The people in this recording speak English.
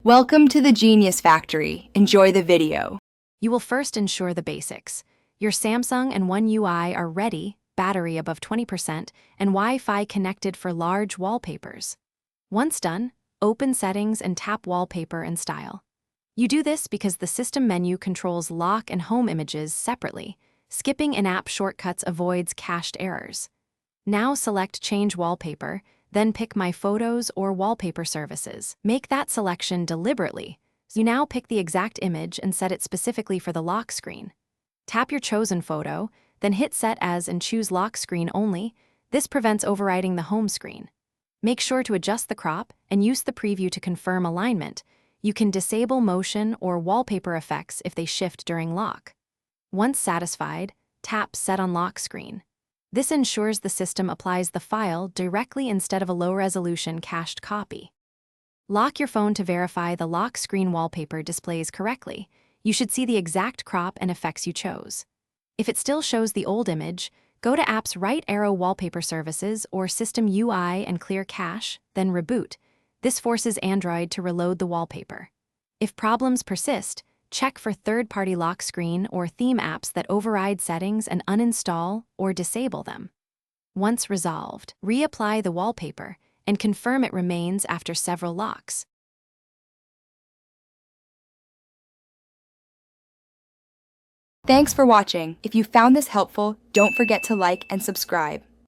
Welcome to the Genius Factory. Enjoy the video. You will first ensure the basics. Your Samsung and One UI are ready, battery above 20%, and Wi-Fi connected for large wallpapers. Once done, open Settings and tap Wallpaper and Style. You do this because the system menu controls lock and home images separately. Skipping in-app shortcuts avoids cached errors. Now select Change Wallpaper, then pick My Photos or Wallpaper Services. Make that selection deliberately. You now pick the exact image and set it specifically for the lock screen. Tap your chosen photo, then hit Set As and choose Lock Screen Only. This prevents overriding the home screen. Make sure to adjust the crop and use the preview to confirm alignment. You can disable motion or wallpaper effects if they shift during lock. Once satisfied, tap Set on Lock Screen. This ensures the system applies the file directly instead of a low-resolution cached copy. Lock your phone to verify the lock screen wallpaper displays correctly. You should see the exact crop and effects you chose. If it still shows the old image, go to app's right arrow Wallpaper Services or System UI and clear cache, then reboot. This forces Android to reload the wallpaper. If problems persist, check for third-party lock screen or theme apps that override settings and uninstall or disable them. Once resolved, reapply the wallpaper and confirm it remains after several locks. Thanks for watching. If you found this helpful, don't forget to like and subscribe.